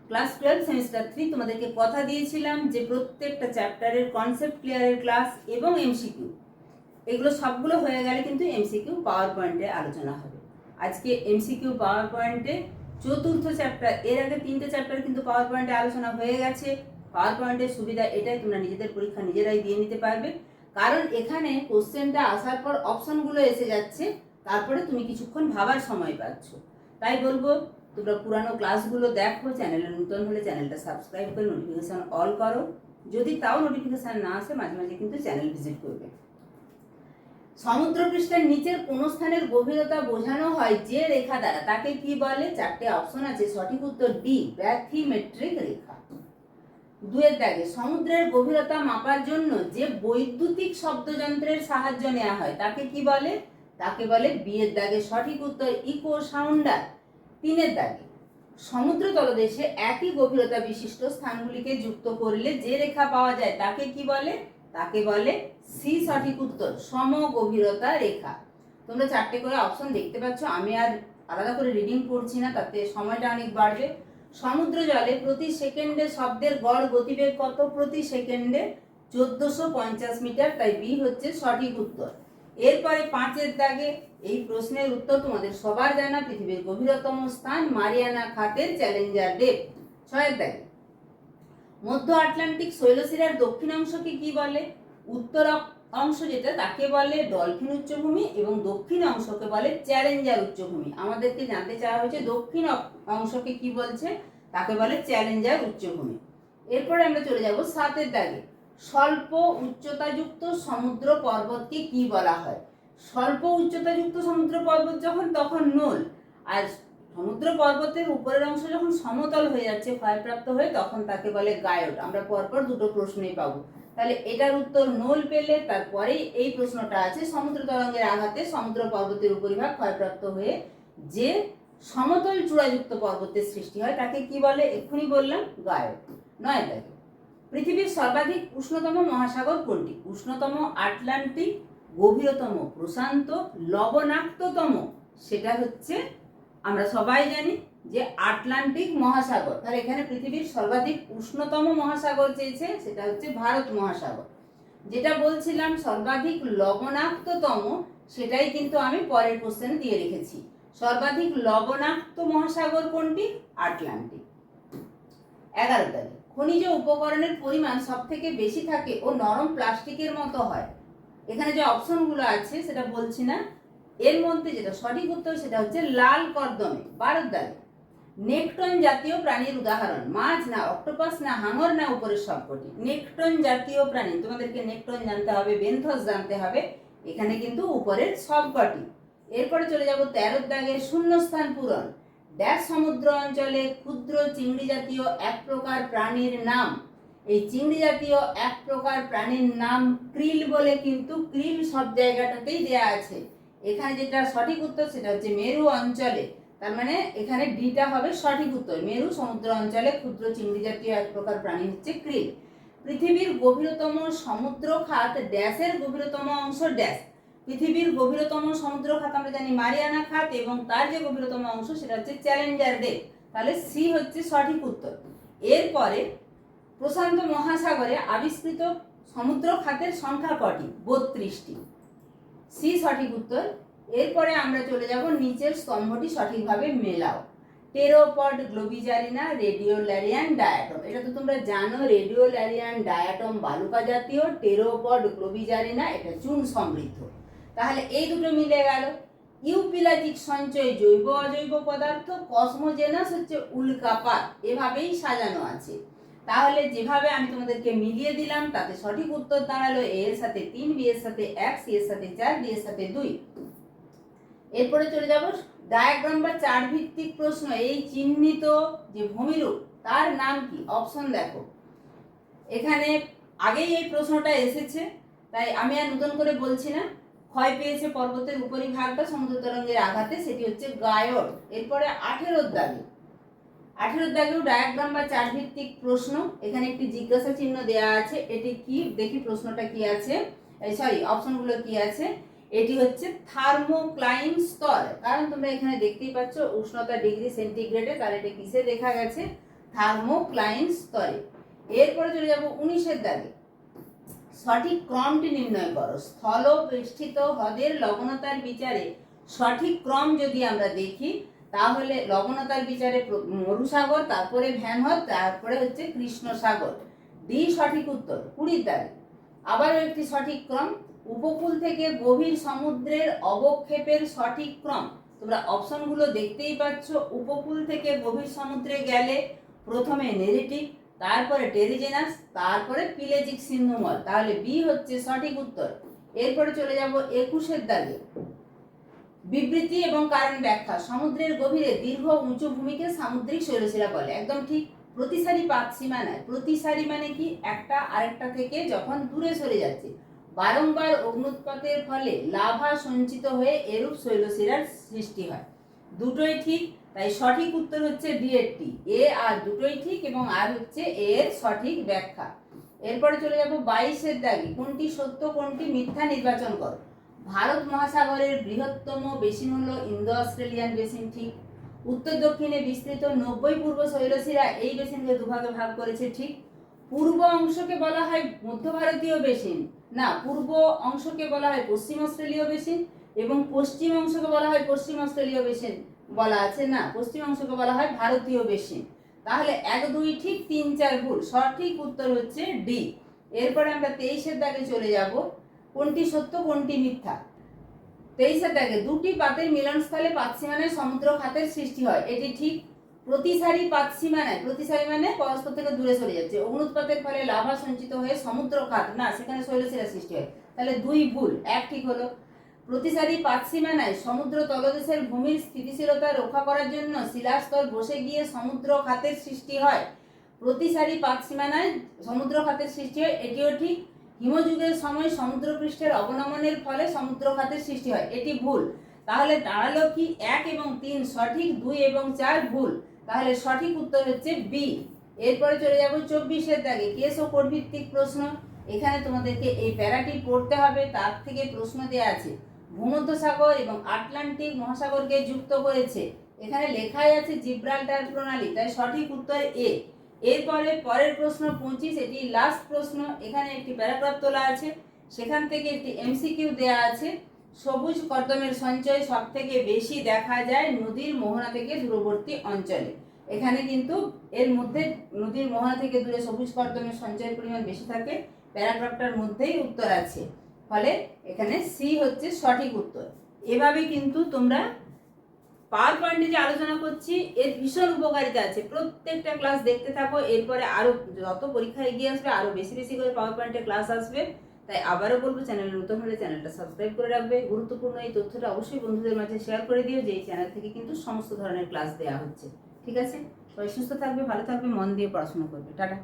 Class 12 semester 3 তোমাদেরকে কথা দিয়েছিলাম যে প্রত্যেকটা চ্যাপ্টারের কনসেপ্ট ক্লিয়ারের ক্লাস এবং এমসিকিউ এগুলো সবগুলো হয়ে গেলে কিন্তু এমসিকিউ পাওয়ার পয়েন্টে আলোচনা হবে। আজকে এমসিকিউ পাওয়ার পয়েন্টে চতুর্থ চ্যাপ্টার, এর আগে 3টে চ্যাপ্টার কিন্তু পাওয়ার পয়েন্টে আলোচনা হয়ে গেছে। পাওয়ার পয়েন্টের সুবিধা এটাই, তোমরা নিজেদের পরীক্ষা নিজেরাই দিয়ে নিতে পারবে, কারণ এখানে কোশ্চেনটা আসার পর অপশনগুলো এসে যাচ্ছে, তারপরে তুমি কিছুক্ষণ ভাবার সময় পাচ্ছ। তাই বলবো তোমরা পুরানো ক্লাসগুলো দেখো, চ্যানেলে নতুন হলে চ্যানেলটা সাবস্ক্রাইব করে নোটিফিকেশান অল করো, যদি তাও নোটিফিকেশান না আসে মাঝে মাঝে কিন্তু চ্যানেল ভিজিট করবে। সমুদ্রপৃষ্ঠের নিচের কোন স্থানের গভীরতা বোঝানো হয় যে রেখা দ্বারা, তাকে কি বলে? 4টে অপশন আছে, সঠিক উত্তর ডি, ব্যাথিমেট্রিক রেখা। 2 দাগে সমুদ্রের গভীরতা মাপার জন্য যে বৈদ্যুতিক শব্দযন্ত্রের সাহায্য নেওয়া হয় তাকে কি বলে? তাকে বলে বি এর দাগে সঠিক উত্তর ইকো সাউন্ডার। 3 দাগে সমুদ্র তলদেশে একই গভীরতা বিশিষ্ট স্থানগুলিকে যুক্ত করলে যে রেখা পাওয়া যায় তাকে কি বলে? তাকে বলে সি সঠিক উত্তর সমগভীরতা রেখা। তোমরা 4টে করে অপশন দেখতে পাচ্ছ, আমি আর আলাদা করে রিডিং পড়ছি না, তাতে সময়টা অনেক বাড়বে। সমুদ্র জলে প্রতি সেকেন্ডে শব্দের গড় গতিবেগ কত? প্রতি সেকেন্ডে 1450 মিটার, তাই বি হচ্ছে সঠিক উত্তর। এরপরে 5 দাগে এই প্রশ্নের উত্তর তোমাদের সবার জানা, পৃথিবীর গভীরতম স্থান মারিয়ানা খাতের চ্যালেঞ্জার ডেপ। 6 দাগে মধ্য আটলান্টিক শৈলশিরার দক্ষিণ অংশকে কি বলে? উত্তর অংশ যেটা তাকে বলে ডলফিন উচ্চভূমি এবং দক্ষিণ অংশকে বলে চ্যালেঞ্জার উচ্চভূমি। আমাদেরকে জানতে চাওয়া হয়েছে দক্ষিণ অংশকে কি বলছে, তাকে বলে চ্যালেঞ্জার উচ্চভূমি। এরপরে আমরা চলে যাব 7 দাগে, স্বল্প উচ্চতাযুক্ত সমুদ্র পর্বতকে কি বলা হয়? স্বল্প উচ্চতাযুক্ত সমুদ্র পর্বত যখন, তখন নোল, আর সমুদ্র পর্বতের উপরের অংশ যখন সমতল হয়ে যাচ্ছে ক্ষয়প্রাপ্ত হয়ে, তখন তাকে বলে গায়ট। আমরা পরপর দুটো প্রশ্নই পাবো, তাহলে এটার উত্তর নোল পেলে তারপরেই এই প্রশ্নটা আছে, সমুদ্র তরঙ্গের আঘাতে সমুদ্র পর্বতের উপরিভাগ ক্ষয়প্রাপ্ত হয়ে যে সমতল চূড়াযুক্ত পর্বতের সৃষ্টি হয় তাকে কি বলে? এক্ষুনি বললাম গায়ট। 9 দাগে পৃথিবীর সর্বাধিক উষ্ণতম মহাসাগর কোনটি? উষ্ণতম আটলান্টিক, গভীরতম প্রশান্ত, লবণাক্ততম সেটা হচ্ছে আমরা সবাই জানি যে আটলান্টিক মহাসাগর। তাহলে এখানে পৃথিবীর সর্বাধিক উষ্ণতম মহাসাগর চেয়েছে, সেটা হচ্ছে ভারত মহাসাগর। যেটা বলছিলাম সর্বাধিক লবণাক্ততম, সেটাই কিন্তু আমি পরের কোশ্চেনে দিয়ে রেখেছি। সর্বাধিক লবণাক্ত মহাসাগর কোনটি? আটলান্টিক। 11 দাগে খনিজ উপকরণের পরিমাণ সব থেকে বেশি থাকে ও নরম প্লাস্টিকের মতো হয়। এখানে যে অপশনগুলো আছে সেটা বলছি না, এর মধ্যে যেটা সঠিক উত্তর সেটা হচ্ছে লাল কর্দমে। 12 দাগে নেকটন জাতীয় প্রাণীর উদাহরণ, মাছ না অক্টোপাস না হাঙর না উপরের সবকটি? নেকটন জাতীয় প্রাণী, তোমাদেরকে নেকটন জানতে হবে, বেন্থস জানতে হবে, এখানে কিন্তু উপরের সবকটি। এরপরে চলে যাব 13 দাগে শূন্যস্থান পূরণ। ড্যাশ সমুদ্র অঞ্চলে ক্ষুদ্র চিংড়ি জাতীয় এক প্রকার প্রাণীর নাম। এই চিংড়ি জাতীয় এক প্রকার প্রাণীর নাম ক্রিল বলে, কিন্তু ক্রিল সব জায়গাটাতেই দেয়া আছে। এখানে যেটা সঠিক উত্তর সেটা হচ্ছে মেরু অঞ্চলে, তার মানে এখানে ডিটা হবে সঠিক উত্তর। মেরু সমুদ্র অঞ্চলে ক্ষুদ্র চিংড়ি জাতীয় এক প্রকার প্রাণী হচ্ছে ক্রিল। পৃথিবীর গভীরতম সমুদ্র খাত ড্যাশের গভীরতম অংশ ড্যাশ। পৃথিবীর গভীরতম সমুদ্র খাত আমরা জানি মারিয়ানা খাত, এবং তার যে গভীরতম অংশ সেটা হচ্ছে চ্যালেঞ্জার ডেপ, তাহলে সি হচ্ছে সঠিক উত্তর। এরপরে প্রশান্ত মহাসাগরে আবিষ্কৃত সমুদ্র খাতের সংখ্যা কটি? 32টি, সি সঠিক উত্তর। এরপরে আমরা চলে যাব নিচের স্তম্ভটি সঠিকভাবে মেলাও। টেরোপড গ্লোবিজারিনা, রেডিওল্যারিয়ান ডায়াটম। এটা তো তোমরা জানো, রেডিওল্যারিয়ান ডায়াটম বালুকা জাতীয়, টেরোপড গ্লোবিজারিনা এটা চুন সমৃদ্ধ। তাহলে এই দুটো মিলে গেল। ইউপিলাজিক সঞ্চয় জৈব অজৈব পদার্থ, কসমোজেনাস হচ্ছে উল্কাপাত, এভাবেই সাজানো আছে। তাহলে যেভাবে আমি তোমাদেরকে মিলিয়ে দিলাম তাতে সঠিক উত্তর দাঁড়ালো এ এর সাথে 3, বি এর সাথে 1, সি এর সাথে 4, ডি এর সাথে 2। এরপরে চলে যাব ডায়াগ্রাম বা চার্ট ভিত্তিক প্রশ্ন। এই চিহ্নিত যে ভূমিরূপ তার নাম কি? অপশন দেখো, এখানে আগেই এই প্রশ্নটা এসেছে তাই আমি আর নতুন করে বলছি না। ক্ষয় পেয়েছে পর্বতের উপরিভাগটা সমুদ্র তরঙ্গের আঘাতে, সেটি হচ্ছে গায়ট। এরপরে 18 দাগে, 18 দাগেও ডায়াগ্রাম বা চার্ট ভিত্তিক প্রশ্ন। এখানে একটি জিজ্ঞাসা চিহ্ন দেওয়া আছে, এটি কি? দেখি প্রশ্নটা কি আছে, সরি অপশনগুলো কি আছে। এটি হচ্ছে থার্মোক্লাইন স্তর, কারণ তোমরা এখানে দেখতেই পাচ্ছ উষ্ণতা ডিগ্রি সেন্টিগ্রেডে, তার এটা কিসে দেখা গেছে? থার্মোক্লাইন স্তরে। এরপরে চলে যাব 19-এর দাগে, সঠিক ক্রমটি নির্ণয় করো। স্থল বেষ্টিত হ্রদের লবণতার বিচারে সঠিক ক্রম যদি আমরা দেখি তাহলে লবণতার বিচারে মরুসাগর, তারপরে ভ্যানহ্রদ, তারপরে হচ্ছে কৃষ্ণ সাগর। ডি সঠিক উত্তর। 20-এর দাগে আবারও একটি সঠিক ক্রম, উপকূল থেকে গভীর সমুদ্রের অবক্ষেপের সঠিক ক্রম। তোমরা অপশনগুলো দেখতেই পাচ্ছ। উপকূল থেকে গভীর সমুদ্রে গেলে প্রথমে নেরিটিক, তারপরে টেরিজেনাস, তারপরে পিলেজিক সিন্ধুমল। তাহলে বি হচ্ছে সঠিক উত্তর। এরপরে চলে যাব 21-এর দাগে, বিবৃতি এবং কারণ ব্যাখ্যা। সমুদ্রের গভীরে দীর্ঘ উঁচু ভূমিকে সামুদ্রিক শৈলশিলা বলে। একদম ঠিক। প্রতিসারী পাত সীমানায়, প্রতিসারী মানে কি, একটা আরেকটা থেকে যখন দূরে সরে যাচ্ছে, বারংবার অগ্নুৎপাতের ফলে লাভা সঞ্চিত হয়ে এরূপ শৈলশিলার সৃষ্টি হয়। দুটোই ঠিক, তাই সঠিক উত্তর হচ্ছে ডি এর টি। এ আর দুটোই ঠিক এবং আর হচ্ছে এর সঠিক ব্যাখ্যা। এরপরে চলে যাব 22-এর দাগে, কোনটি সত্য কোনটি মিথ্যা নির্বাচন করো। ভারত মহাসাগরের বৃহত্তম বেসিন হলো ইন্দো অস্ট্রেলিয়ান বেসিন, ঠিক। উত্তর দক্ষিণে বিস্তৃত 90 পূর্ব শৈলশিরা এই বেসিনকে দুভাগে ভাগ করেছে, ঠিক। পূর্ব অংশকে বলা হয় মধ্য ভারতীয় বেসিন, না, পূর্ব অংশকে বলা হয় পশ্চিম অস্ট্রেলীয় বেসিন এবং পশ্চিম অংশকে বলা হয় পশ্চিম অস্ট্রেলীয় বেসিন বলা আছে, না, পশ্চিম অংশকে বলা হয় ভারতীয় বেসিন। তাহলে 1, 2 ঠিক, 3, 4 ভুল। সঠিক উত্তর হচ্ছে ডি। এরপরে আমরা 23-এর দাগে চলে যাব, কোনটি সত্য কোনটি মিথ্যা। 23-এর দাগে, দুটি পাতের মিলনস্থলে পাত সীমানায় সমুদ্র খাতের সৃষ্টি হয়। এটি ঠিক। প্রতিসারী পাত সীমানায়, প্রতিসারী মানে পরস্পর থেকে দূরে সরে যাচ্ছে, অগ্নুৎপাতের ফলে লাভা সঞ্চিত হয়ে সমুদ্র খাত, না, সেখানে শৈলশিলা সৃষ্টি হয়। তাহলে 2 ভুল, 1 ঠিক হলো। প্রতিসারী পাত সীমানায় সমুদ্র তলদেশের ভূমির স্থিতিশীলতা রক্ষা করার জন্য শিলাস্তর বসে গিয়ে সমুদ্র খাতের সৃষ্টি হয়। প্রতিসারী পাত সীমানায় সমুদ্র খাতের সৃষ্টি হয়, এটিও ঠিক। হিমযুগের সময় সমুদ্রপৃষ্ঠের অবনমনের ফলে সমুদ্র খাতের সৃষ্টি হয়, এটি ভুল। তাহলে দাঁড়ালো কি 1 এবং 3 সঠিক, 2 এবং 4 ভুল। তাহলে সঠিক উত্তর হচ্ছে বি। এরপরে চলে যাব 24-এর দাগে, কেস ও কোড ভিত্তিক প্রশ্ন। এখানে তোমাদেরকে এই প্যারাটি পড়তে হবে, তার থেকে প্রশ্ন দেওয়া আছে। ভূমধ্যসাগর এবং আটলান্টিক মহাসাগরকে যুক্ত করেছে, এখানে লেখাই আছে জিব্রাল্টার প্রণালী, তাই সঠিক উত্তর এ। এরপরে পরের প্রশ্ন 25, এটি লাস্ট প্রশ্ন। এখানে একটি প্যারাগ্রাফ তোলা আছে, সেখান থেকে একটি এমসিকিউ দেয়া আছে। সবুজ কর্দমের সঞ্চয় সব থেকে বেশি দেখা যায় নদীর মোহনা থেকে দূরবর্তী অঞ্চলে। এখানে কিন্তু এর মধ্যে নদীর মোহনা থেকে দূরে সবুজ কর্দমের সঞ্চয়ের পরিমাণ বেশি থাকে, প্যারাগ্রাফটার মধ্যেই উত্তর আছে। ফলে এখানে সি হচ্ছে সঠিক উত্তর। এভাবে কিন্তু তোমরা পাওয়ার পয়েন্টে যে আলোচনা করছি এর ভীষণ উপকারিতা আছে, প্রত্যেকটা ক্লাস দেখতে থাকো। এরপরে আরো যত পরীক্ষা এগিয়ে আসবে আরো বেশি বেশি করে পাওয়ার পয়েন্টে ক্লাস আসবে। তাই আবারও বলবো, চ্যানেলে নতুন হলে চ্যানেলটা সাবস্ক্রাইব করে রাখবে। গুরুত্বপূর্ণ এই তথ্যটা অবশ্যই বন্ধুদের মাঝে শেয়ার করে দিও যে এই চ্যানেল থেকে কিন্তু সমস্ত ধরনের ক্লাস দেওয়া হচ্ছে। ঠিক আছে, সবাই সুস্থ থাকবে, ভালো থাকবে, মন দিয়ে পড়াশোনা করবে। টাটা।